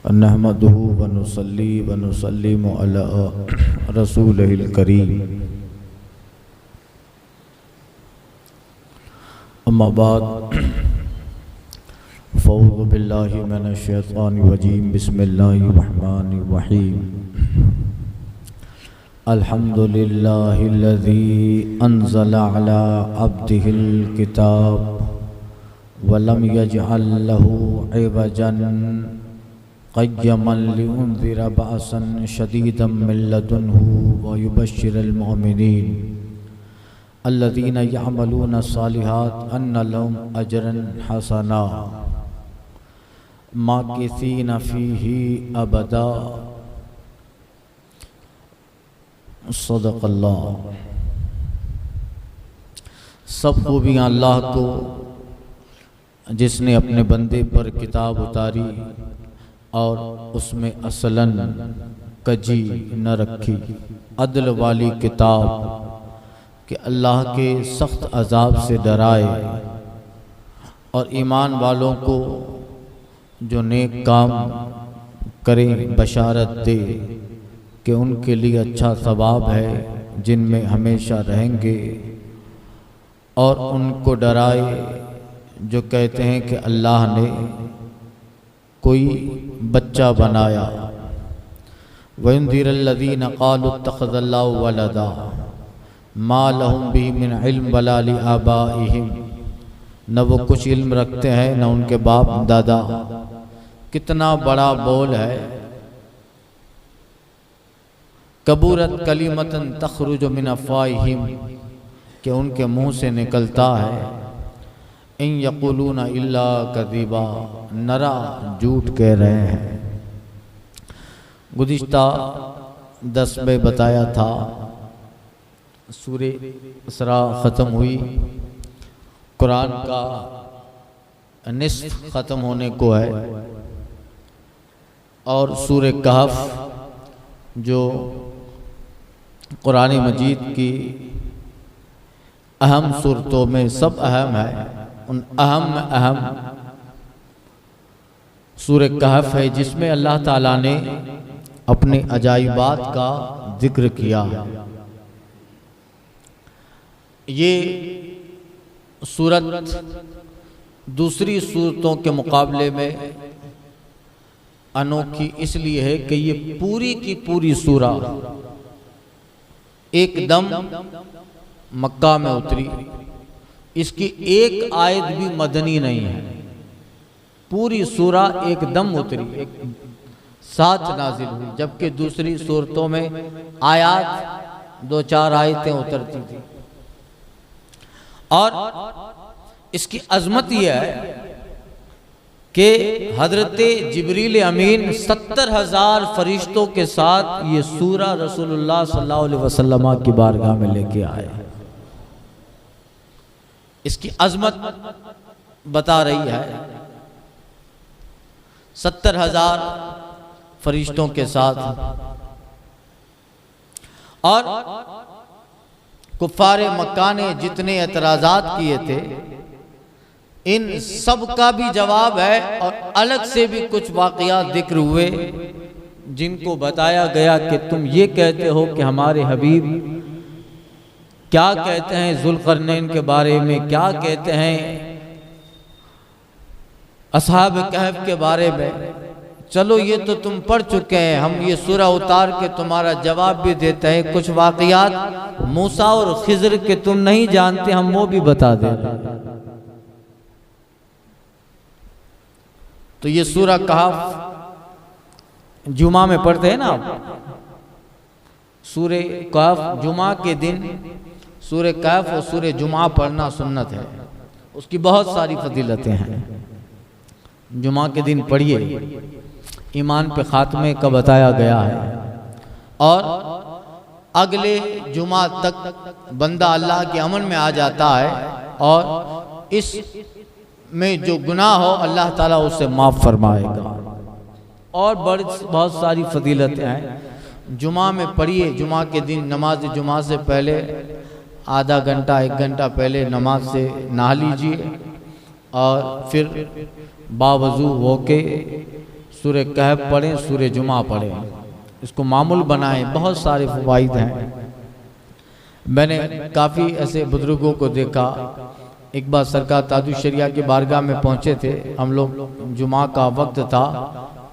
नहमदुहु व नुसल्ली व नुसल्लिमु अला रसूलिल करीम। अम्मा बाद फ़ऊज़ु बिल्लाहि मिनश शैतानिर रजीम। बिस्मिल्लाहिर रहमानिर रहीम। अल्हम्दुलिल्लाहिल्लज़ी अंज़ला अला अब्दिहिल किताब व लम यजअल लहू इवजन क़य्यमन लियुनज़िरा बअसन शदीदन मिन लदुन्हु व युबश्शिरल मुमिनीन अल्लज़ीना यअमलूना सालिहात अन्ना लहुम अजरन हसना माकिसीना फ़ीही अबदा। सदक़ल्लाह। सब खूबियाँ अल्लाह को जिसने अपने बंदे पर किताब उतारी और उसमें असलन कजी न रखी, अदल वाली किताब कि अल्लाह के सख्त अजाब से डराए और ईमान वालों को जो नेक काम करें बशारत दे कि उनके लिए अच्छा सवाब है जिनमें हमेशा रहेंगे, और उनको डराए जो कहते हैं कि अल्लाह ने कोई बच्चा बनाया। वयुनज़िरल्लज़ीना क़ालू इत्तख़ज़ल्लाहु वलदा मा लहुम बिही मिन इल्म वला लिआबाइहिम। न वो कुछ इल्म रखते हैं न उनके बाप दादा। कितना बड़ा बोल है। कबूरत कलिमतन तख़रुजु मिन अफ़वाहिहिम, कि उनके मुँह से निकलता है इन यक़ुलूना इल्ला कज़िबा, नरा झूठ कह रहे हैं। गुज़िश्ता 10 में बताया था सूरे इसरा ख़त्म हुई, कुरान का निस्फ़ ख़त्म होने को है, और सूरे कहफ़ जो कुरान मजीद की अहम सूरतों में सब अहम है, उन अहम सूरे कहफ़ है जिसमें अल्लाह ताला ने अपने अजाइबात का जिक्र किया। ये सूरत दूसरी सूरतों के मुकाबले में अनोखी इसलिए है कि ये पूरी की पूरी सूरा एकदम मक्का में उतरी। इसकी एक आयत भी मदनी नहीं है। पूरी सूरा एकदम उतरी, एक साथ नाजिल हुई, जबकि दूसरी सूरतों में आयात 2-4 आयतें उतरती थी। और इसकी अजमत यह है कि हजरत जिब्रील अमीन 70,000 फरिश्तों के साथ ये सूरा रसूलुल्लाह सल्लल्लाहु अलैहि वसल्लम की बारगाह में लेके आए। इसकी अजमत बता रही है। 70,000 फरिश्तों के साथ। और कुफ्फार मक्का ने जितने एतराज़ात किए थे, इन सब का भी जवाब है, और अलग से भी कुछ वाक़यात जिक्र हुए जिनको बताया गया कि तुम ये कहते हो कि हमारे हबीब क्या कहते हैं ज़ुल्क़रनैन के बारे में, क्या कहते हैं असहाब कहफ के बारे में। चलो ये तो तुम पढ़ चुके हैं, हम ये सूरा उतार के तुम्हारा जवाब भी देते हैं। कुछ वाक़यात मूसा और खिज़र के तुम नहीं जानते, हम वो भी बता देते हैं। तो ये सूरा कहफ जुमा में पढ़ते हैं ना आप। सूरे कहफ जुमा के दिन सूरे कहफ और सूरे जुमा पढ़ना सुन्नत है। उसकी बहुत सारी फजीलतें हैं। जुमा के दिन पढ़िए, ईमान पे खात्मे का बताया गया है। और अगले जुमा तक बंदा अल्लाह के अमन में आ जाता है, और इस में जो गुनाह हो अल्लाह ताला उसे माफ़ फरमाएगा। और बहुत सारी फजीलतें हैं। जुमा में पढ़िए। जुमा के दिन नमाज जुमा से पहले आधा घंटा 1 घंटा पहले नमाज से नहा लीजिए, और फिर बावजू होके सूरह कहफ पढ़ें, सूरह जुमा पढ़ें, इसको मामूल बनाएं। बहुत सारे फ़वाइद हैं। मैंने काफ़ी ऐसे बुजुर्गों को देखा। एक बार सरकार ताजुल शरिया की बारगाह में पहुंचे थे हम लोग, जुमा का वक्त था,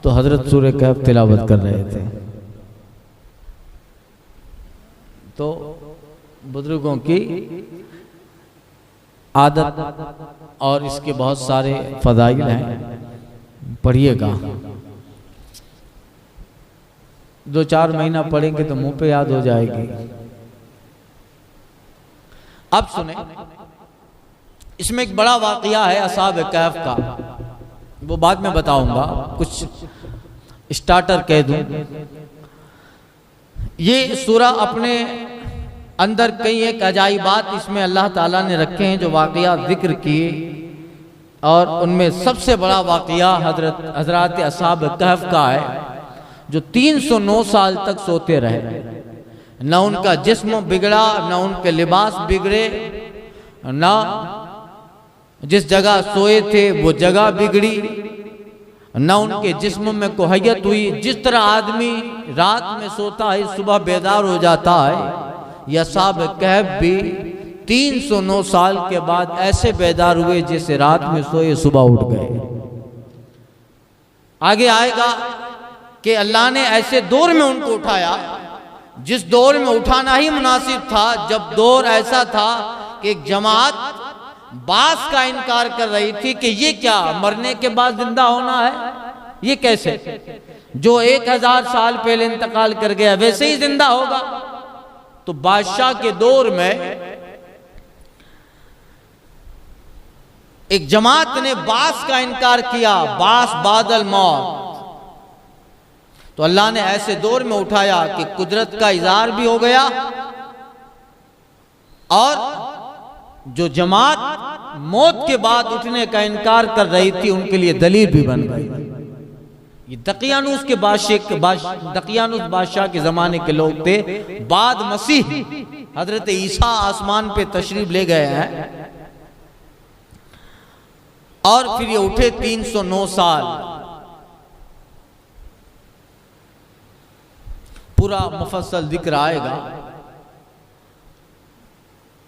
तो हजरत सूरह कहफ तिलावत कर रहे थे। तो बुजुर्गों की आदत और इसके बहुत सारे फदाइल हैं, पढ़िएगा। 2-4 महीना पढ़ेंगे तो मुंह पे याद हो जाएगी। अब सुने, इसमें एक बड़ा वाकया है असहाब कहफ का, वो बाद में बताऊंगा, कुछ स्टार्टर कह दूं। ये सूरा अपने अंदर कई एक अजाइबात इसमें अल्लाह ताला ने रखे हैं जो वाकया जिक्र किए, और उनमें सबसे बड़ा वाकया हजरत असहाब कहफ का है, जो 309 साल तक सोते रहे। न उनका जिस्म बिगड़ा, न उनके लिबास बिगड़े, न जिस जगह सोए थे वो जगह बिगड़ी, न उनके जिस्म में कोहयत हुई। जिस तरह आदमी रात में सोता है सुबह बेदार हो जाता है, यह असहाब कहफ भी 309 साल के बाद ऐसे बेदार हुए जैसे रात में सोए सुबह उठ गए। आगे आएगा कि अल्लाह ने ऐसे दौर में उनको उठाया जिस दौर में उठाना ही मुनासिब था, जब दौर ऐसा था कि एक जमात बास का इनकार कर रही थी कि ये क्या, मरने के बाद जिंदा होना है, ये कैसे, जो 1000 साल पहले इंतकाल कर गया वैसे ही जिंदा होगा। तो बादशाह के दौर में एक जमात ने बास का इनकार किया, बास बादल मौत। तो अल्लाह ने ऐसे दौर में उठाया कि कुदरत का इज़हार भी हो गया, और जो जमात मौत के बाद उठने का इनकार कर रही थी उनके लिए दलील भी बन गई। ये दकियानुस के दकियानुस बादशाह के जमाने के लोग थे। बाद मसीह हजरत ईसा आसमान पे तशरीफ ले गए हैं, और फिर ये उठे 309 साल। पूरा मुफस्सल जिक्र आएगा,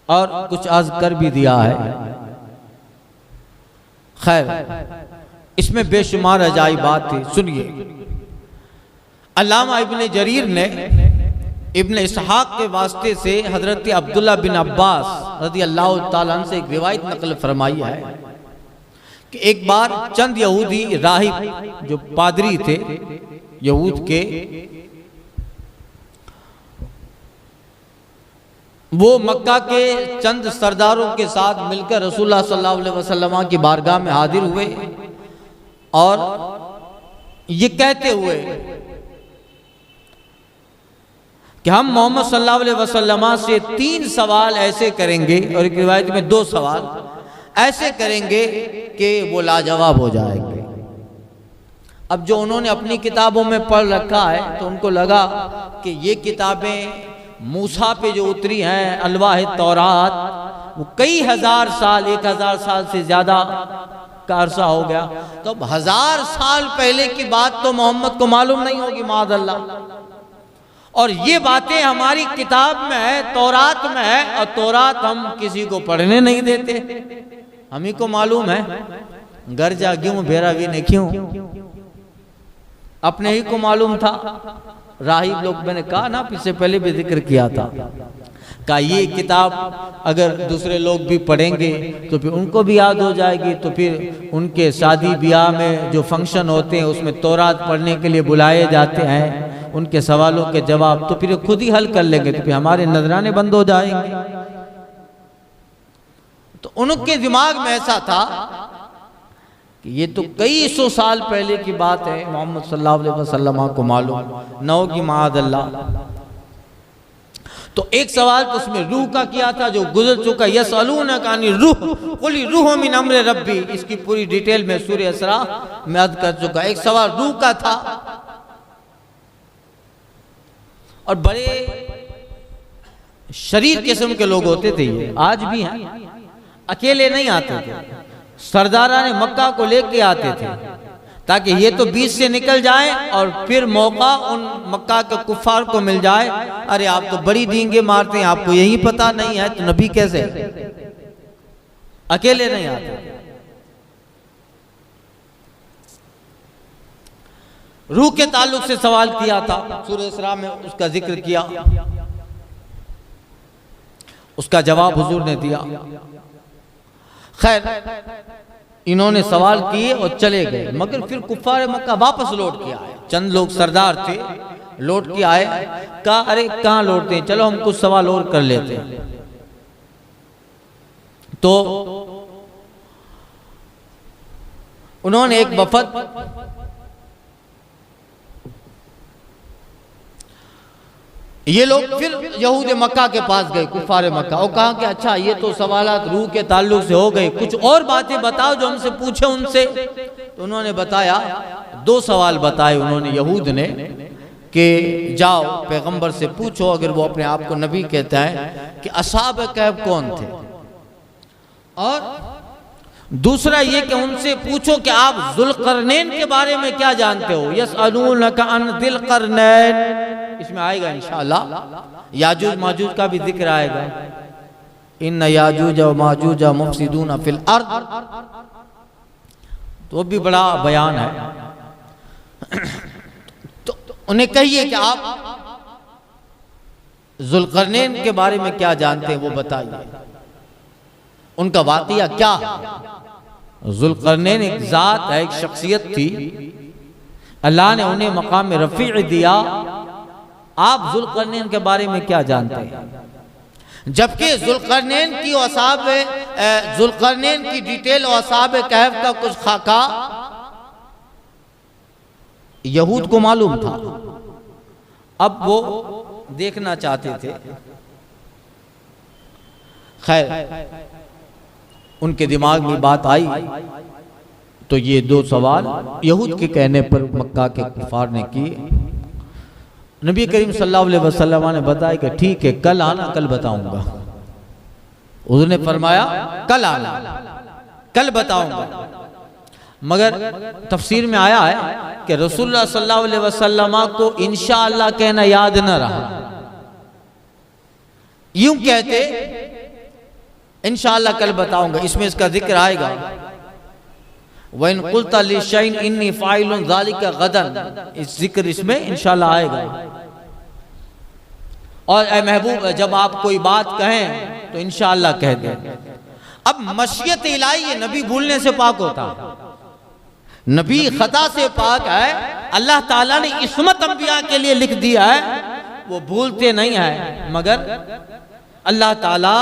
और कुछ अर्ज कर भी दिया है। खैर, इसमें बेशुमार अजाइबात थी। सुनिए, अल्लामा इब्ने जरीर ने इब्ने इसहाक के वास्ते से हजरत अब्दुल्ला बिन अब्बास रज़ी अल्लाह ताला अन्हु से एक रिवायत नकल फरमाई है कि एक बार चंद यहूदी राहिब जो पादरी थे यहूद के, वो मक्का के चंद सरदारों के साथ मिलकर रसूलुल्लाह सल्लल्लाहु अलैहि वसल्लम की बारगाह में हाजिर हुए, और ये कहते हुए कि हम मोहम्मद सल्लल्लाहु अलैहि वसल्लम से 3 सवाल ऐसे करेंगे, और एक रिवायत में 2 सवाल ऐसे करेंगे कि वो लाजवाब हो जाएंगे। अब जो उन्होंने अपनी किताबों में पढ़ रखा है तो उनको लगा कि ये किताबें मूसा पे जो उतरी हैं, अलवाह तौरात, वो कई हजार साल, 1000 साल से ज्यादा का अरसा हो गया। तो 1000 साल पहले की बात तो मोहम्मद को मालूम नहीं होगी माअज़ल्लाह, और ये बातें हमारी किताब में है, तौरात में है, और तौरात हम किसी को पढ़ने नहीं देते, हम ही को मालूम है। घर जा क्यों भेरा भी नहीं, क्यों अपने ही को मालूम था। राहिब लोग, मैंने कहा ना, इससे पहले भी जिक्र किया था, का ये किताब अगर दूसरे लोग भी पढ़ेंगे तो फिर उनको भी याद हो जाएगी, तो फिर उनके शादी ब्याह में जो फंक्शन होते हैं उसमें तौरात पढ़ने के लिए बुलाए जाते हैं, उनके सवालों के जवाब तो फिर खुद ही हल कर लेंगे, तो फिर हमारे नजराने बंद हो जाएंगे। तो उनके दिमाग में ऐसा था कि ये तो कई 100 साल पहले की बात है, मोहम्मद सल्लल्लाहु अलैहि वसल्लम को मालूम न होगी माअज़ल्लाह। तो एक सवाल तो उसमें रूह का किया था जो गुजर चुका, यसअलूनका अनिर रूह कुल रूह मिन अम्रि रब्बी, इसकी पूरी डिटेल में सूरह इसरा में अर्ज कर चुका। एक सवाल रूह का था, और बड़े शरीर किस्म के लोग होते थे, ये आज भी हैं, अकेले नहीं आते थे, सरदारा ने मक्का को लेके आते थे, ताकि ये तो बीच से निकल जाए और फिर मौका उन मक्का के कुफार को मिल जाए, अरे आप तो बड़ी डींगे मारते हैं, आपको यही पता नहीं है, तो नबी कैसे अकेले नहीं आते। रूह के ताल्लुक से सवाल किया था, सूरह इसरा में उसका जिक्र किया, उसका जवाब हुजूर ने दिया। खैर इन्होंने सवाल किए और चले गए, मगर फिर कुफार मक्का वापस लौट के आए। चंद लोग सरदार थे, लौट के आए, कहा अरे कहाँ लौटते हैं, चलो हम कुछ सवाल और कर लेते हैं। तो उन्होंने एक वफद ये लोग फिर यहूद मक्का के पास गए, कुफार मक्का, और कहा कि अच्छा ये तो सवालात रूह के ताल्लुक से हो गए, कुछ और बातें बताओ जो हमसे पूछे उनसे। तो उन्होंने बताया, 2 सवाल बताए उन्होंने यहूद ने कि जाओ पैगंबर से पूछो, अगर वो अपने आप को नबी कहता है, कि असहाब कहफ कौन थे, और दूसरा ये कि उनसे पूछो कि आप जुल्करनैन के बारे में क्या जानते हो। यसअलूनका अन दिलकरनैन, इसमें आएगा इंशाअल्लाह याजूज माजूज का भी जिक्र आएगा। इन्न याजूज व माजूज मुफसिदून फिल अर्द, तो भी बड़ा बयान है। तो उन्हें कहिए कि आप जुल्करनैन के बारे में क्या जानते हैं, वो बताइए, उनका वाक़िया क्या है। जुल्करनैन एक जात है, एक शख्सियत थी, अल्लाह ने उन्हें मकाम रफ़ी दिया। आप जुल्करनैन के बारे में क्या जानते हैं, जबकि जुल्करनैन की असहाब जुल्करनैन की डिटेल और असहाब कहफ का कुछ खाका यहूद को मालूम था। अब वो देखना चाहते थे। खैर उनके दिमाग में बात आई, तो ये 2 सवाल यहूद के कहने पर मक्का के कुफार ने किए। नबी करीम सल्लल्लाहु अलैहि वसल्लम ने बताया कि ठीक है, कल आना, कल बताऊंगा। उन्होंने फरमाया कल आना, कल बताऊंगा। मगर तफसीर में आया है कि रसूलुल्लाह सल्लल्लाहु अलैहि वसल्लम को इंशाअल्लाह कहना याद न रहा, यूं कहते इंशाअल्लाह कल बताऊंगा। इसमें इसका जिक्र आएगा, वइन कुल्ता लिशैइन इन्नी फाइलुन ज़ालिका गदन, इस जिक्र इसमें इंशाअल्लाह आएगा। और ए महबूब, जब आप कोई बात कहें तो इंशाअल्लाह कह दें। अब मशियत इलाही है, नबी भूलने से पाक होता है, नबी खता से पाक है। अल्लाह ताला ने इस्मत अंबिया के लिए लिख दिया है, वो भूलते नहीं है, मगर अल्लाह ताला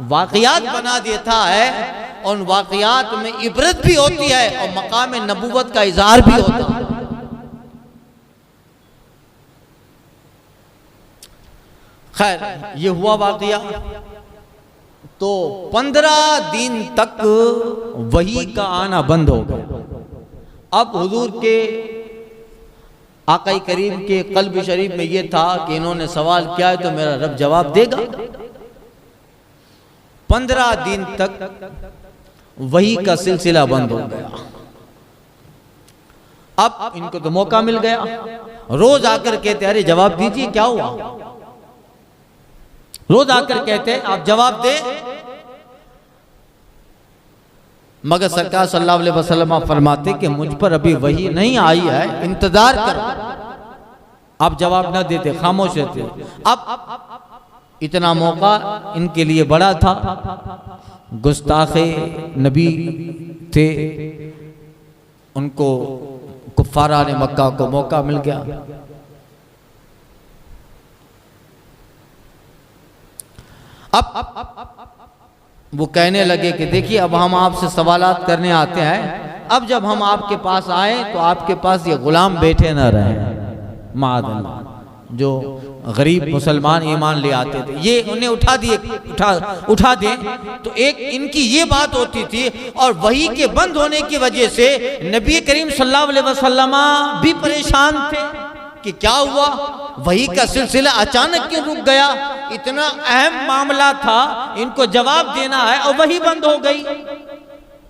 वाक़ियात बना देता है, और उन वाक़ियात में इबरत भी होती है और मकाम नबूवत का इज़हार भी होता है। खैर ये हुआ वाक़िया। तो 15 दिन तक वही का आना बंद हो गया। अब हुजूर के आका करीम के क़ल्ब शरीफ में ये था कि इन्होंने सवाल किया है तो मेरा रब जवाब देगा। 15 दिन तक वही का सिलसिला बंद हो गया। अब इनको तो मौका मिल गया, रोज आकर कहते अरे जवाब दीजिए क्या हुआ, रोज आकर कहते आप जवाब दे। मगर सरकार सल्लल्लाहु अलैहि वसल्लम फरमाते कि मुझ पर अभी वही नहीं आई है, इंतजार करो। आप जवाब न देते, खामोश रहते। अब इतना मौका इनके लिए बड़ा था, गुस्ताखे नबी थे, उनको कुफारा ने मक्का को मौका मिल गया। अब वो कहने लगे कि देखिए अब हम आपसे सवालात करने आते हैं, अब जब हम आपके पास आए तो आपके पास ये गुलाम बैठे न रहे माअल्लाह, जो गरीब मुसलमान ईमान ले आते थे, ये उन्हें उठा दें। तो एक इनकी ये बात होती थी, और वही के बंद होने की वजह से नबी करीम सल्लल्लाहु अलैहि वसल्लम भी परेशान थे कि क्या हुआ, वही का सिलसिला अचानक क्यों रुक गया। इतना अहम मामला था, इनको जवाब देना है और वही बंद हो गई।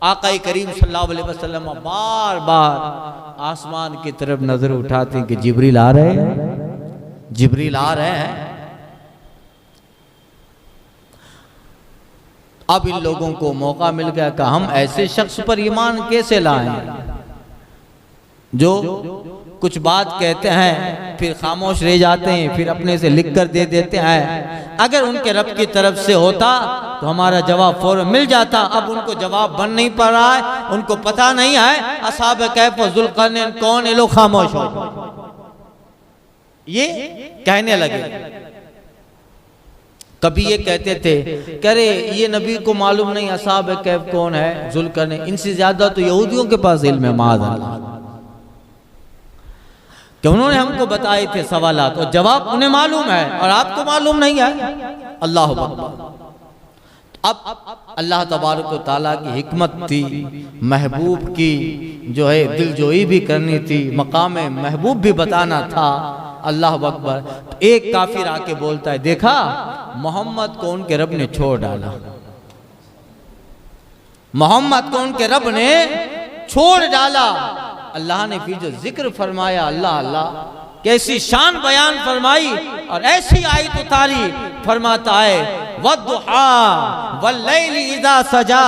आका करीम सल्लल्लाहु अलैहि वसल्लम बार बार आसमान की तरफ नजर उठाते हैं कि जिब्रील आ रहे हैं, जिब्रील आ रहे हैं। अब इन लोगों को मौका मिल गया कि हम ऐसे शख्स पर ईमान कैसे लाएं जो कुछ बात कहते हैं फिर खामोश रह जाते हैं, फिर अपने से लिख कर दे देते हैं। अगर उनके रब की तरफ से होता तो हमारा जवाब फौरन मिल जाता। अब उनको जवाब बन नहीं पा रहा है, उनको पता नहीं है असहाब कहफ और ज़ुल्क़रनैन कौन, ये लोग खामोश हो, ये कहने लगे। कभी ये कहते थे कह रहे ये नबी को मालूम नहीं असहाब कहफ कौन है, ज़ुल्क़रनैन, इनसे ज्यादा तो यहूदियों के पास इल्म है माज़अल्लाह, कि उन्होंने हमको बताए थे सवालात और जवाब उन्हें मालूम है और आपको मालूम नहीं है। अल्लाह अकबर। अब अल्लाह तबारक व तआला की हिकमत थी, महबूब की जो है दिलजोई भी करनी थी, मकाम महबूब भी बताना था। अल्लाह अकबर। तो एक काफिर आके बोलता है देखा मोहम्मद को उनके रब ने छोड़ डाला, मोहम्मद को उनके रब ने छोड़ डाला। अल्लाह ने फिर जो जिक्र फरमाया, अल्लाह अल्लाह कैसी शान बयान फरमाई और ऐसी आयत उतारी, फरमाता है वद्दुहा वल्लैलि इज़ा सजा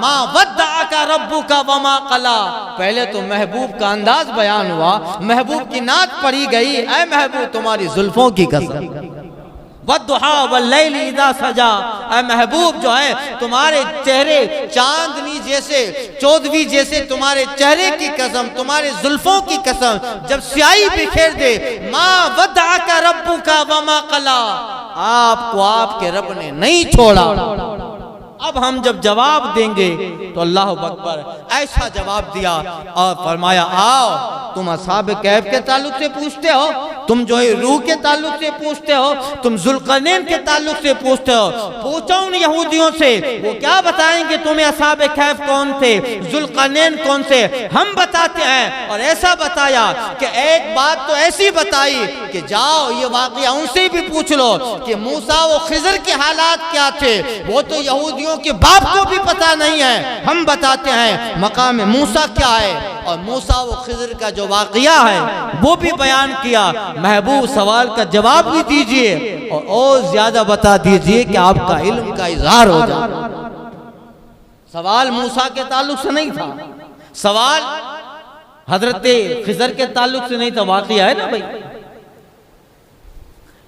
मा वद्दअका रब्बुका वमा क़ला। पहले तो महबूब का अंदाज बयान हुआ, महबूब की नात पढ़ी गई, ऐ महबूब तुम्हारी जुल्फों की कसम, वद्दुहा वल्लैलि इज़ा सजा, ऐ महबूब जो है तुम्हारे चेहरे चांदनी जैसे, चौदवी जैसे तुम्हारे चेहरे की कसम, तुम्हारे जुल्फों की कसम, जब स्याही बिखेर दे, मा वद्दअका रब्बुका वमा क़ला, आपको आपके रब ने नहीं छोड़ा। अब हम जब जवाब देंगे तो अल्लाह अकबर, ऐसा जवाब दिया और फरमाया आओ तुम असहाब कहफ के ताल्लुक से पूछते हो, तुम जो है रूह के ताल्लुक से पूछते हो, तुम ज़ुल्क़रनैन के ताल्लुक से पूछते हो, पूछो उन यहूदियों से, वो क्या बताएंगे तुम्हें असहाब कहफ कौन थे, ज़ुल्क़रनैन कौन से। हम बताते हैं और ऐसा बताया कि एक बात तो ऐसी बताई कि जाओ ये वाक़या उनसे भी पूछ लो कि मूसा व खिज़र के हालात क्या थे, वो तो यहूदियों के बाप को भी पता नहीं है। हम बताते हैं मकाम मूसा क्या है और मूसा व खिज़र का जो वाक़या है वो भी बयान किया। महबूब सवाल का जवाब भी दीजिए और ज्यादा बता दीजिए कि आपका इल्म का इजहार हो जाए। सवाल मूसा के ताल्लुक से नहीं था, सवाल हजरत खिज़र के ताल्लुक से नहीं था, वाक़या है ना भाई,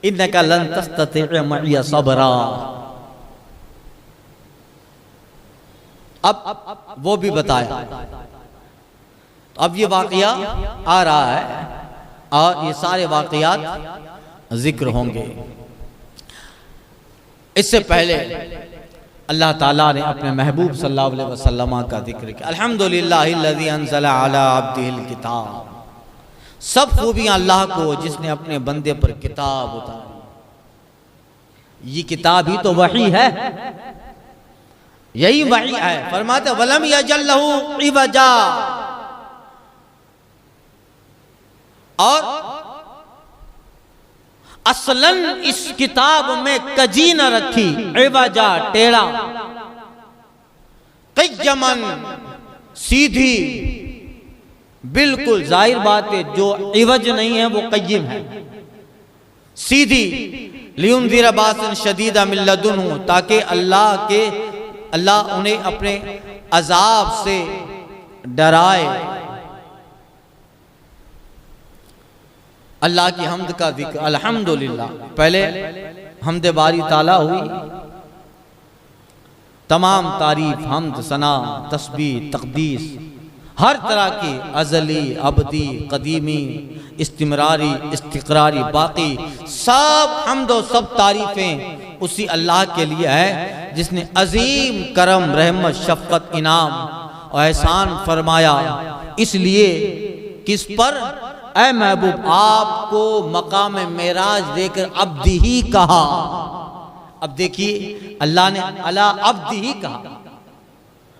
इन्नका लन तस्ततिअ मइया सबरा। अब वो भी बताया। अब ये वाक़या आ रहा है और ये सारे वाक़यात जिक्र होंगे। इससे पहले अल्लाह ताला ने अपने महबूब सल्लल्लाहु अलैहि वसल्लम का जिक्र किया। अल्हम्दुलिल्लाहिल्लज़ी अंज़ला अला अब्दिहिल किताब। सब खूबियां अल्लाह को जिसने अपने बंदे पर किताब उतारी। ये किताब ही तो वही है, यही वही है। फरमाते वलम यजल लहू इवजा, और असलन इस किताब में कजी न रखी, इवजा टेढ़ा, क़य्यमन सीधी, बिल्कुल जाहिर बात है जो इवज नहीं है वो क़य्यम है, सीधी। लियुनज़िर बासन शदीदा मिन लदुन्हु, ताकि अल्लाह उन्हें अपने अजाब से डराए। अल्लाह की हम्द का जिक्र, अल्हम्दुलिल्लाह। पहले हम्द बारी ताला हुई, तमाम तारीफ, हम्द, सना, तस्बीह, तक़दीस, हर तरह की अज़ली, अबदी, कदीमी, इस्तिमरारी, इस्तिक़रारी, बाकी सब हम्द और सब तारीफ़ें उसी अल्लाह के लिए है जिसने अजीम करम, रहमत, शफ़क़त, इनाम और एहसान फरमाया। इसलिए किस पर, ऐ महबूब आपको मकाम मेराज देकर अब्दी ही कहा। अब देखिए अल्लाह ने अला अब्दी ही कहा,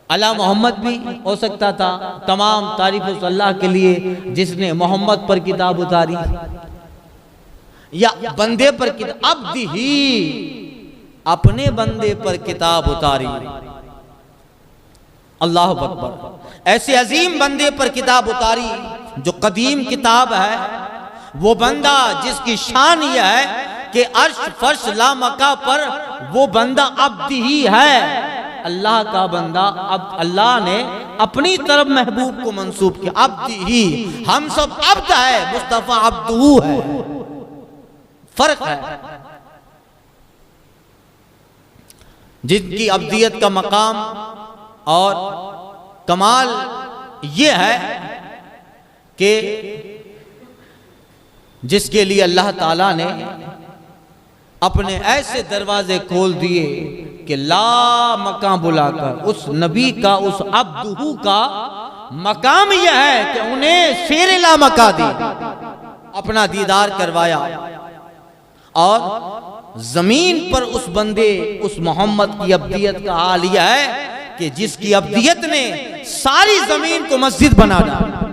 अला मोहम्मद भी हो सकता था। तमाम तारीफ उस अल्लाह के लिए जिसने मोहम्मद पर किताब उतारी, या बंदे पर किताब, अब्दी ही अपने बंदे पर किताब उतारी। अल्लाह अकबर। ऐसे अजीम बंदे पर किताब उतारी जो कदीम किताब है, वो बंदा जिसकी शान यह है कि अर्श फर्श लामका पर वो बंदा अब्द ही है, अल्लाह का बंदा। अब अल्लाह ने अपनी तरफ महबूब को मंसूब किया, अब्द ही। हम सब अब्द है, मुस्तफा अब्दहू है, फर्क है। जिनकी अब्दियत का मकाम और कमाल ये है कि जिसके लिए अल्लाह ताला ने अपने ऐसे दरवाजे खोल दिए कि ला मकाम बुलाकर उस नबी का, उस अब्दहू का मकाम यह है कि उन्हें शेर ला मका दी, अपना दीदार करवाया। और जमीन पर उस बंदे, उस मोहम्मद की अब्दियत का हाल यह है कि जिसकी अब्दियत ने सारी जमीन को मस्जिद बना डाला,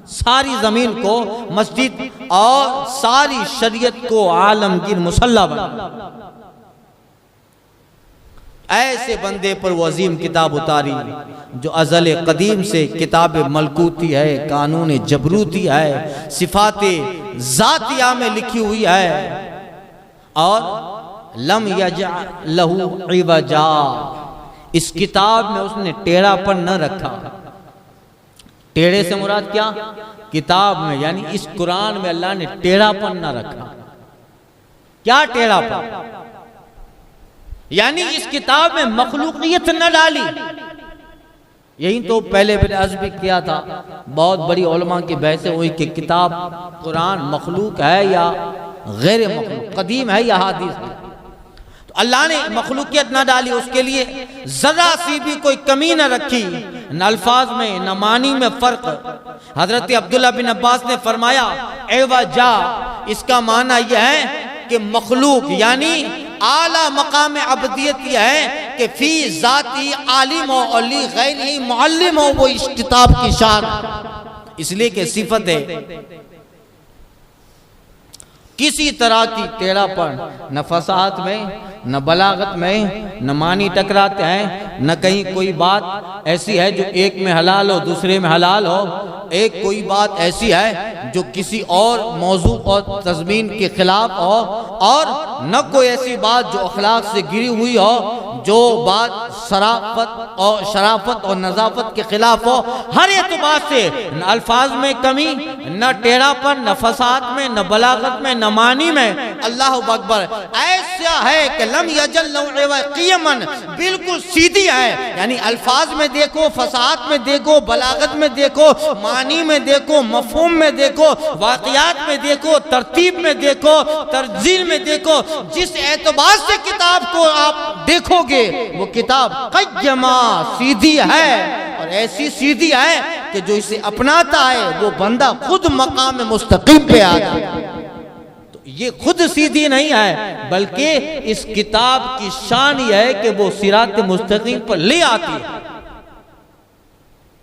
सारी जमीन को मस्जिद और सारी शरीयत को आलमगीर मुसल्ला बना। ऐसे बंदे पर वो अजीम किताब उतारी जो अज़ल कदीम से किताब मलकूती है, कानून जबरूती है, सिफाते ज़ातिया में लिखी हुई है। और लम यजअलहु इवजा, इस किताब में उसने टेढ़ापन न रखा। टेढ़े से मुराद क्या? किताब में, यानी इस कुरान में अल्लाह ने टेढ़ापन न रखा। क्या टेढ़ापन? यानी इस किताब में मखलूकियत न डाली। यही तो पहले मैंने अर्ज भी किया था, बहुत बड़ी उलमा की बहसें हुई कि किताब कुरान मखलूक है या गैर मखलूक, कदीम है या हादीस है। तो अल्लाह ने मखलूकियत न डाली, उसके लिए जरा सी भी कोई कमी न रखी, न अल्फाज में न मानी में फर्क। हजरत अब्दुल्ला बिन अब्बास ने फरमाया एवजा, इसका माना यह है कि मखलूक यानी आला मकाम अब्दियत यह है कि फी जाती आलिम हो और ली गैरी मुअल्लिम हो, वो इस किताब की शान, इसलिए कि सिफत है। किसी तरह की टेढ़ापन न फसाहत में, न बलागत में, न मानी टकराते हैं, न कहीं कोई बात ऐसी है जो एक में हलाल हो दूसरे में हलाल हो, एक कोई बात ऐसी है जो किसी और मौजू और तज़मीन के खिलाफ हो, और न कोई ऐसी बात जो अखलाक से गिरी हुई हो, जो बात शराफत और शराफत और नज़ाफत के खिलाफ हो। हर एतबार से न अल्फाज में कमी, न टेढ़ापन, न फसाद में, न बलागत में, न मानी में। अल्लाह अकबर। ऐसा है कि लम यजल्लहु क़ियमन, बिल्कुल सीधी है, यानी अल्फाज में देखो, फसाद में देखो, बलागत में देखो, मानी में देखो, मफहूम में देखो, वाक़ियात में देखो, तरतीब में देखो, तरजील में देखो, जिस एतबार से किताब को आप देखोगे वो किताब क़य्यमा, सीधी है। और ऐसी सीधी है कि जो इसे अपनाता है वो बंदा खुद मकाम मुस्तकीम पे आ जाता है। तो ये खुद सीधी नहीं है, बल्कि इस किताब की शान यह है कि वो सिरात मुस्तकीम पर ले आती है।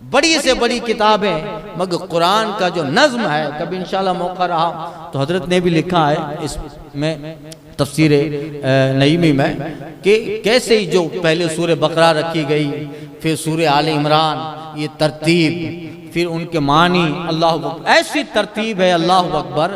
बड़ी से बड़ी किताब है, मगर कुरान का जो नज़्म है, कभी इंशाल्लाह मौका रहा तो हजरत ने भी लिखा है इसमें तफसीर नईमी में कि कैसे ही जो पहले सूरह बकरा रखी गई, फिर सूरह आले इमरान, ये तरतीब, फिर उनके मानी, अल्लाह ऐसी तरतीब है अल्लाह अकबर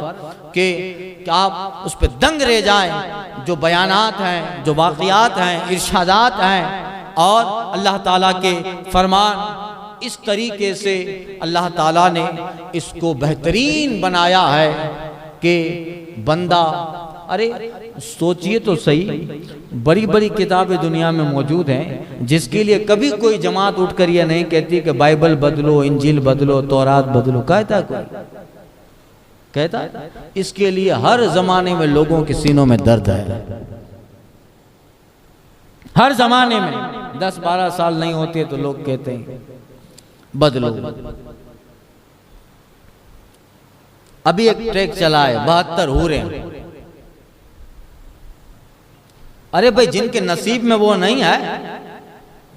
कि आप उस पर दंग रह जाएं। जो बयानात हैं, जो वाक़ियात हैं, इरशादात हैं, और अल्लाह ताला के फरमान, इस तरीके से अल्लाह ताला ने इसको बेहतरीन बनाया है कि बंदा, अरे सोचिए तो सही, बड़ी बड़ी किताबें दुनिया में मौजूद हैं जिसके लिए कभी कोई जमात उठकर यह नहीं कहती कि बाइबल बदलो, इंजील बदलो, तौरात बदलो। कहता कोई? कहता? इसके लिए हर जमाने में लोगों के सीनों में दर्द है। हर जमाने में 10-12 साल नहीं होते तो लोग कहते हैं बदलो। अभी एक ट्रैक चला है, 72 हो रहे हैं। अरे भाई, जिनके नसीब में वो नहीं है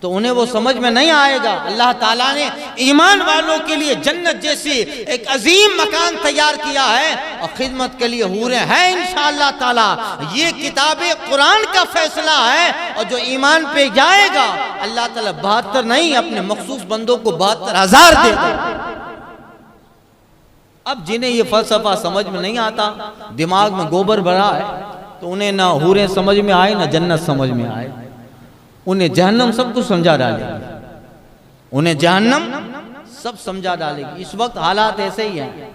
तो उन्हें वो समझ में नहीं आएगा। अल्लाह ताला ने ईमान वालों के लिए जन्नत जैसी एक अजीम मकान तैयार किया है और खिदमत के लिए हूरें हैं इंशाअल्लाह ताला। ये किताबे कुरान का फैसला है और जो ईमान पे जाएगा अल्लाह ताला 72 नहीं अपने मखसूस बंदों को 72,000 देगा। अब जिन्हें ये फलसफा समझ में नहीं आता, दिमाग में गोबर भरा है, तो उन्हें ना हूरें समझ में आए ना जन्नत समझ में आए, उन्हें जहन्नम सब कुछ समझा डालेगी, उन्हें जहन्नम सब समझा डालेगी। इस वक्त हालात ऐसे ही हैं।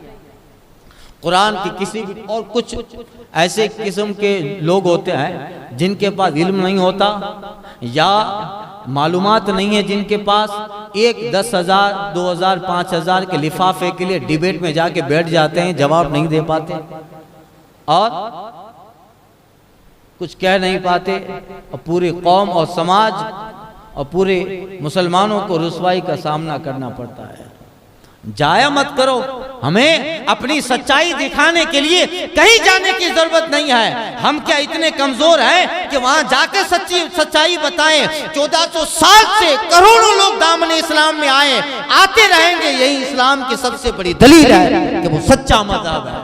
कुरान की किसी और कुछ ऐसे किस्म के लोग होते हैं जिनके पास इल्म नहीं होता या मालूमात नहीं है, जिनके पास 1, 10,000, 2,000, 5,000 के लिफाफे के लिए डिबेट में जाके बैठ जाते हैं, जवाब नहीं दे पाते और कुछ कह नहीं पाते और पूरी कौम और समाज और पूरे मुसलमानों को रुसवाई का सामना करना पड़ता है। जाया मत करो, हमें अपनी सच्चाई दिखाने के लिए कहीं जाने की जरूरत नहीं है। हम क्या इतने कमजोर हैं कि वहां जाकर सच्चाई बताएं? 1400 साल से करोड़ों लोग दामने इस्लाम में आए, आते रहेंगे। यही इस्लाम की सबसे बड़ी दलील है कि वो सच्चा मजहब है,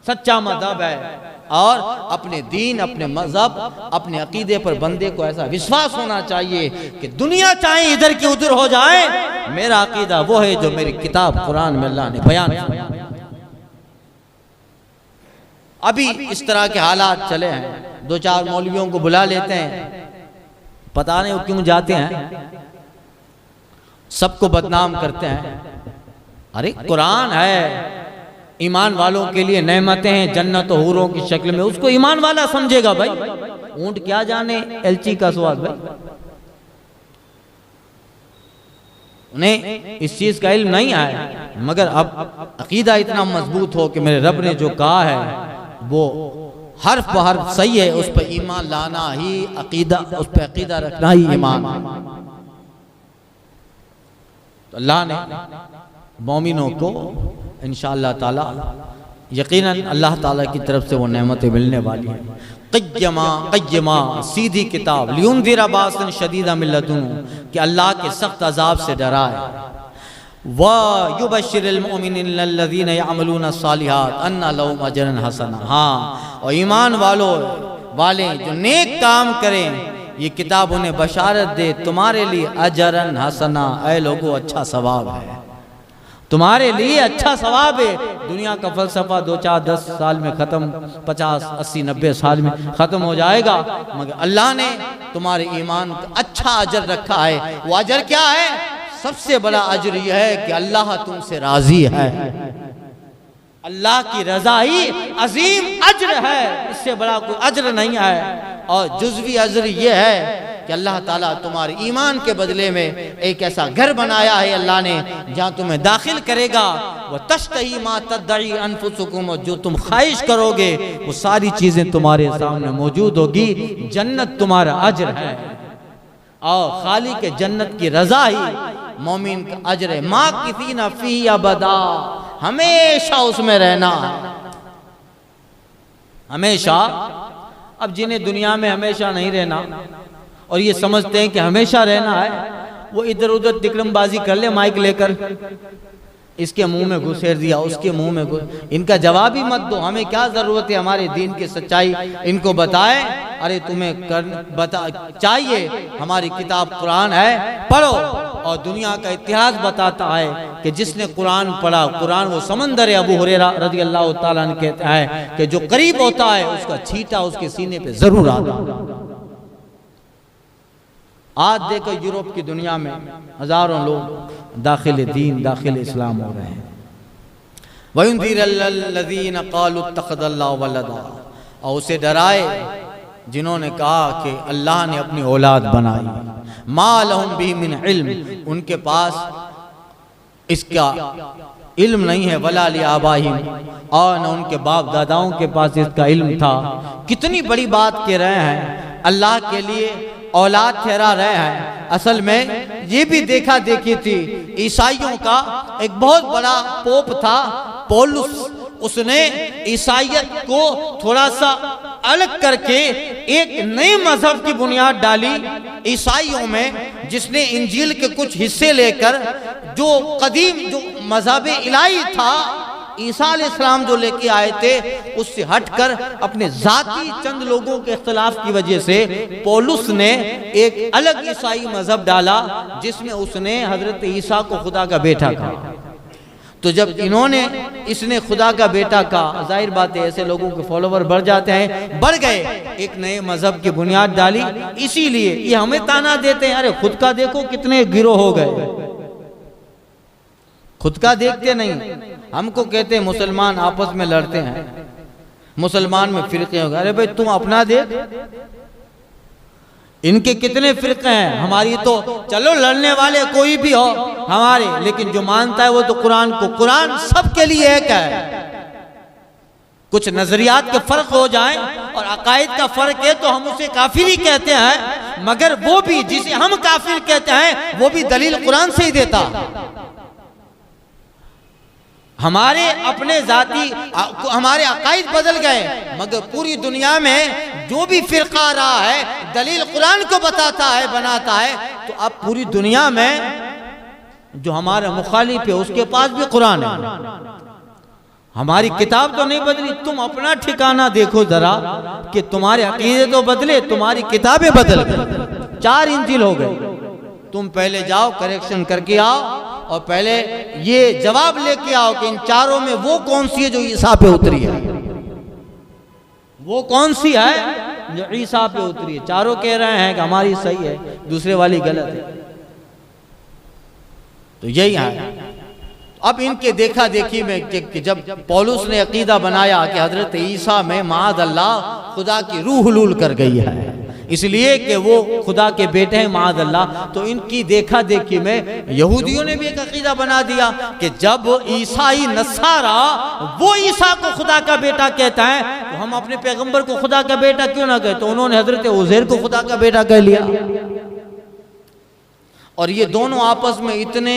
सच्चा मजहब है। और अपने दीन, अपने मजहब, अपने अकीदे पर बंदे को ऐसा विश्वास होना चाहिए कि दुनिया चाहे इधर की उधर हो जाए, मेरा अकीदा वो है जो मेरी किताब कुरान में अल्लाह ने बयान किया। अभी इस तरह के हालात चले हैं, 2-4 मौलवियों को बुला लेते हैं, पता नहीं वो क्यों जाते हैं, सबको बदनाम करते हैं। अरे कुरान है, ईमान वालों के लिए नेमतें हैं जन्नत और हूरों की शक्ल में, उसको ईमान वाला समझेगा भाई। ऊंट क्या जाने एलची का स्वाद भाई, उन्हें इस चीज का इल्म नहीं है। मगर अब अकीदा इतना मजबूत हो कि मेरे रब ने जो कहा है वो हर्फ ब हर्फ सही है, उस पर ईमान लाना ही अकीदा, उस पर अकीदा रखना ही ईमान। तो अल्लाह ने मोमिनों को इंशाअल्लाह ताला यकीनन अल्लाह ताला की तरफ से वो नेमतें मिलने वाली हैं। क़य्यमा सीधी किताब, लियुनज़िरा बासन शदीदा मिन लदुन्हु, कि अल्लाह के सख्त अजाब से डराए। व युबश्शिरुल मुमिनीन अल्लज़ीना यअमलूना अस्सालिहात अन्ना लहुम अजरन हसना। हाँ, और ईमान वाले जो नेक काम करें, ये किताब उन्हें बशारत दे तुम्हारे लिए अजरन हसना, ऐ लोगों अच्छा सवाब है, तुम्हारे लिए अच्छा सवाब है। दुनिया का फलसफा 2, 4, 10 साल में खत्म, 50, 80, 90 साल में खत्म हो जाएगा, मगर अल्लाह ने तुम्हारे ईमान का अच्छा अजर रखा है। वो अजर क्या है? सबसे बड़ा अजर यह है कि अल्लाह तुमसे राजी है। अल्लाह की रजा ही अजीम अजर है, इससे बड़ा कोई अजर नहीं है। और जुज़वी अजर यह है कि अल्लाह ताला तुम्हारे ईमान के बदले में एक ऐसा घर बनाया है अल्लाह ने जहाँ तुम्हें दाखिल करेगा। वह तश्तही मा तद्दई अनफुसुकुम, जो तुम ख्वाहिश करोगे वो सारी चीजें तुम्हारे सामने मौजूद होगी। जन्नत तुम्हारा अजर है और खाली के जन्नत की रजा ही मोमिन का अजर है। माँ किसी न फी अबदा, हमेशा उसमें रहना, हमेशा। अब जिन्हें दुनिया में हमेशा नहीं रहना और ये समझते हैं कि हमेशा रहना है, वो इधर उधर तिकड़मबाजी कर ले माइक लेकर, इसके मुंह में घुसेड़ दिया, उसके मुंह में घुस, इनका जवाब ही मत दो। हमें क्या जरूरत है हमारे दीन की सच्चाई इनको बताए? अरे तुम्हें चाहिए, हमारी किताब कुरान है, पढ़ो। और दुनिया का इतिहास बताता है कि जिसने कुरान पढ़ा, कुरान वो समंदर है। अबू हुरैरा रज़ी अल्लाह ताला अन्हु कहता है कि जो करीब होता है उसका छींटा उसके सीने पे जरूर आता। आज देखो यूरोप की दुनिया में हजारों लोग दाखिल दीन, दाखिल इस्लाम हो रहे हैं। वयुनज़िरल्लज़ीना क़ालू इत्तख़ज़ल्लाहु वलदा, और उसे डराए जिन्होंने कहा कि अल्लाह ने अपनी औलाद बनाई। मा लहुम बिही मिन इल्म, उनके पास इसका इल्म नहीं है। वला लि आबाहिम, और न उनके बाप दादाओं के पास इसका इल्म था। कितनी बड़ी बात कह रहे हैं, अल्लाह के लिए औलाद ठहरा रहे हैं। असल में ये भी देखा देखी थी। ईसाइयों का एक बहुत बड़ा पोप था पौलुस, उसने ईसाइयत को थोड़ा सा अलग करके एक नए मजहब की बुनियाद डाली ईसाइयों में, जिसने इंजील के कुछ हिस्से लेकर जो कदीम जो मजहब इलाही था ईसा अलैहिस्सलाम जो लेके आए थे उससे हटकर अपने जाती चंद लोगों के इख्तिलाफ की वजह से पौलुस ने एक अलग ईसाई मजहब डाला जिसमें उसने हजरत ईसा को खुदा का बेटा कहा। तो जब इन्होंने इसने खुदा का बेटा कहा, जाहिर बात है ऐसे लोगों के फॉलोवर बढ़ जाते हैं, बढ़ गए, एक नए मजहब की बुनियाद डाली। इसीलिए ये हमें ताना देते हैं, अरे खुद का देखो कितने गिरोह हो गए, खुद का देखते नहीं। हमको कहते हैं मुसलमान आपस में लड़ते हैं, मुसलमान में फिरके हो गए, अरे भाई तुम अपना देख, इनके कितने फिरके हैं, हमारी तो चलो लड़ने वाले कोई भी हो हमारे, लेकिन जो मानता है वो तो कुरान को, कुरान सबके लिए एक है। कुछ नजरियात के फर्क हो जाएं और अकायद का फर्क है तो हम उसे काफिर ही कहते हैं, मगर वो भी जिसे हम काफिर कहते हैं वो भी दलील कुरान से ही देता। हमारे अपने जाती हमारे अकायद बदल गए, मगर पूरी दुनिया में जो भी फिरका रहा है दलील कुरान को बताता है, बनाता है। तो अब पूरी दुनिया में जो हमारा मुखालिफ है उसके पास भी कुरान है। हमारी किताब तो नहीं बदली, तुम अपना ठिकाना देखो जरा कि तुम्हारे अकीदे तो बदले, तुम्हारी किताबें बदल गई। 4 इंजिल हो गए। तुम पहले जाओ करेक्शन करके आओ और पहले ये जवाब लेके आओ कि इन 4 में वो कौन सी है जो ईसा पे उतरी है, वो कौन सी है जो ईसा पे उतरी है। 4 कह रहे हैं कि हमारी सही है, दूसरे वाली गलत है। तो यही है। अब इनके देखा देखी में कि जब पौलुस ने अकीदा बनाया कि हजरत ईसा में माद अल्लाह खुदा की रूह हुलूल कर गई है, इसलिए कि वो खुदा के बेटे हैं माद अल्लाह, तो इनकी देखा देखी में यहूदियों ने भी एक अकीदा बना दिया कि जब ईसाई नसारा वो ईसा को खुदा का बेटा कहता है तो हम अपने पैगंबर को खुदा का बेटा क्यों ना कहे। तो उन्होंने हजरत उज़ैर को खुदा का बेटा कह लिया। और ये दोनों आपस में इतने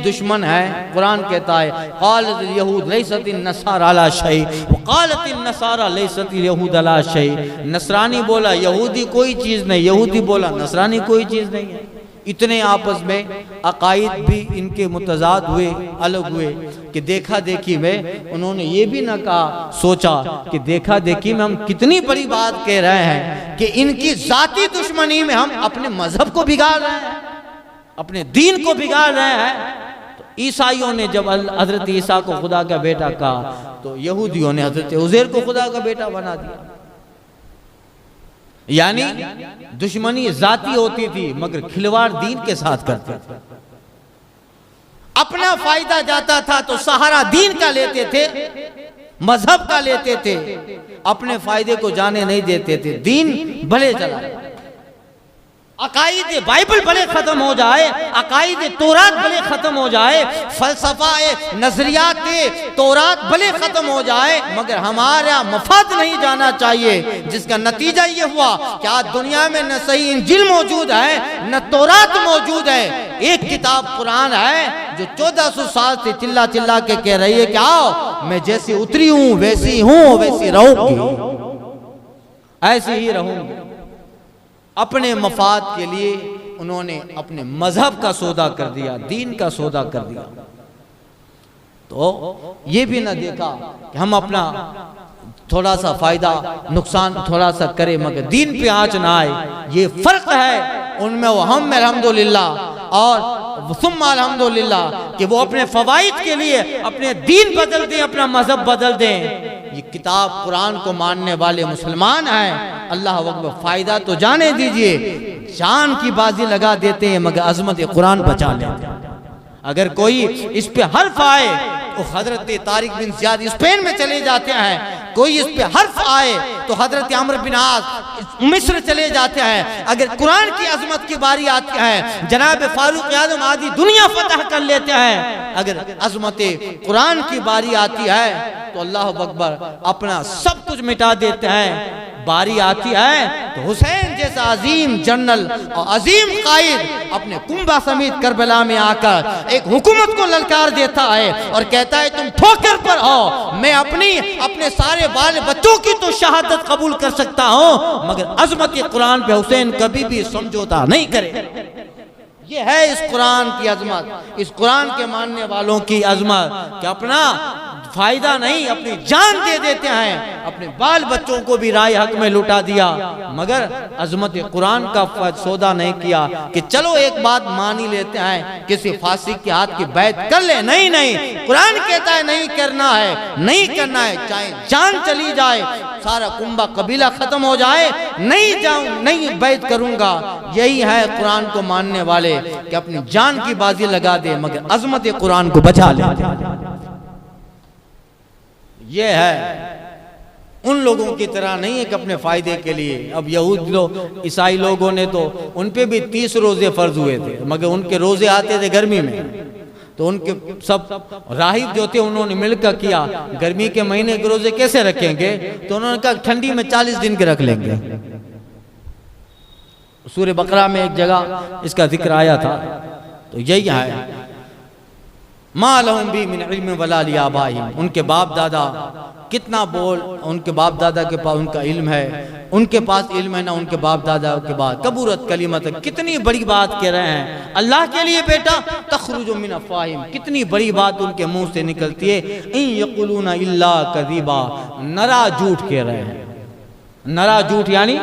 दुश्मन हैं। कुरान कहता है क़ालतिल यहूद लैसतिन नसारा अला शै व क़ालतिन नसारा लैसतिल यहूद अला शै। नसरानी बोला यहूदी कोई चीज़ नहीं, यहूदी बोला नसरानी कोई चीज़ नहीं है। इतने आपस में अकायद भी इनके मुतज़ाद हुए, अलग हुए कि देखा देखी में उन्होंने ये भी ना कहा, सोचा कि देखा देखी में हम कितनी बड़ी बात कह रहे हैं कि इनकी ज़ाती दुश्मनी में हम अपने मजहब को बिगाड़ रहे हैं, अपने दीन को बिगाड़ रहे हैं। तो ईसाइयों ने जब हजरत ईसा को खुदा का बेटा कहा तो यहूदियों ने हजरत उज़ैर को खुदा का बेटा बना दिया। यानी दुश्मनी जाती होती थी मगर खिलवाड़ दीन के साथ करते थे। अपना फायदा जाता था तो सहारा दीन का लेते थे, मजहब का लेते थे, अपने फायदे को जाने नहीं देते थे। दीन भले चला, अकायद बाइबल भले खत्म हो जाए, अकायद तौरात भले खत्म हो जाए, फलसफा नजरियात तौरात भले खत्म हो जाए, मगर हमारा मफाद नहीं जाना चाहिए। जिसका नतीजा ये हुआ कि आज दुनिया में न सही इंजिल मौजूद है न तौरात मौजूद है। एक किताब कुरान है जो 1400 साल से चिल्ला चिल्ला के कह रही है कि आओ मैं जैसी उतरी हूं वैसी हूं, वैसी रहूंगी, ऐसी ही रहूंगी। अपने मफाद के लिए उन्होंने अपने मजहब का सौदा कर दिया, दीन का सौदा कर दिया। तो ये भी ना देखा कि हम अपना थोड़ा सा फायदा नुकसान थोड़ा सा करें मगर दीन पे आंच ना आए। ये फर्क है उनमें वो हम में अल्हम्दुलिल्लाह और सुम्मा अल्हम्दुलिल्लाह कि वो अपने फवाइद के लिए अपने दीन बदल दें, अपना मजहब बदल दें। ये किताब कुरान को मानने वाले मुसलमान हैं। अल्लाह वक्बर, फायदा तो जाने दीजिए, जान की बाजी लगा देते हैं मगर अजमत कुरान बचा लेते हैं। अगर कोई इस पे हर्फ आए तो हजरत तारिक बिन ज़ियाद स्पेन में चले जाते हैं, कोई इस पे हर्फ आए तो हजरत अमर बिन आस मिस्र चले जाते हैं। अगर कुरान की अजमत की बारी आती है जनाब फारूक आजम आदि दुनिया फतह कर लेते हैं। अगर अजमत कुरान की बारी आती है तो अल्लाह अकबर अपना सब कुछ मिटा देते हैं। बारी आती है तो हुसैन जैसा अजीम जनरल और अजीम कायद अपने कुंभा समेत करबला में आकर एक हुकूमत को ललकार देता है और कहता है तुम ठोकर पर हो, मैं अपने सारे बाल बच्चों की तो शहादत कबूल कर सकता हूं, मगर अजमत कुरान पे हुसैन कभी भी समझौता नहीं करे। ये है इस कुरान की अजमत, इस कुरान के मानने वालों की अजमत कि अपना फायदा नहीं अपनी जान दे देते हैं, अपने बाल बच्चों को भी राय हक में लुटा दिया, मगर अजमत कुरान का सौदा नहीं किया कि चलो एक बात मान ही लेते हैं, किसी फासिक के हाथ की बैत कर ले। नहीं नहीं, कुरान कहता है नहीं करना है, नहीं करना है, चाहे जान चली जाए, सारा कुंभा कबीला खत्म हो जाए, नहीं जाऊं, नहीं बैत करूंगा। यही है कुरान को मानने वाले कि अपनी जान की बाजी लगा दे मगर अजमत कुरान को बचा ले। ये है उन लोगों की तरह नहीं है कि अपने फायदे के लिए। अब यहूद लोग, ईसाई लोगों ने तो उन पे भी 30 रोजे फर्ज हुए थे, मगर उनके रोजे आते थे गर्मी में, तो उनके सब राहिब जो थे उन्होंने मिलकर किया गर्मी के महीने के रोजे कैसे रखेंगे, तो उन्होंने कहा ठंडी में 40 दिन के रख लेंगे। सूरह बकरा में एक जगह इसका जिक्र आया था। तो यही है मा लहुम बि मिन इल्म वला लिआबाहिम, उनके बाप दादा कितना बोल, उनके बाप दादा के पास उनका इल्म है, उनके पास इल्म है ना उनके बाप दादा के बाद। कबूरत कलिमत, कितनी बड़ी बात कह रहे हैं अल्लाह के लिए बेटा, तखरुजु मिन अफ़वाहिम, कितनी बड़ी बात उनके मुंह से निकलती है। इन यक़ुलूना इल्ला कज़िबा, नरा झूठ कह रहे हैं। नरा झूठ यानी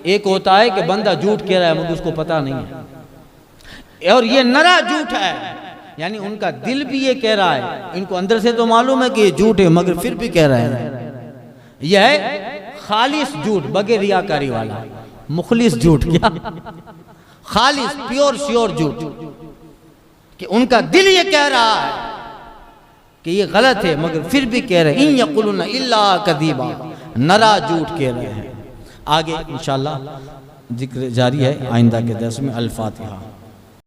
एक होता है कि बंदा झूठ कह रहा है मगर उसको पता नहीं है, और ये नरा झूठ है, यानी उनका दिल भी ये कह रहा है, इनको अंदर से तो मालूम है कि ये झूठ है मगर फिर भी कह रहे हैं। यह है खालिस झूठ, बगैर रियाकारी वाला, मुखलिस झूठ, क्या खालिस प्योर श्योर झूठ, कि उनका दिल ये कह रहा है कि ये गलत है मगर फिर भी कह रहे हैं। इन यक़ुलूना इल्ला कज़िबा, नरा झूठ कह रहे हैं। आगे इंशाअल्लाह जिक्र जारी है आइंदा के दर्स में। अल फातिहा।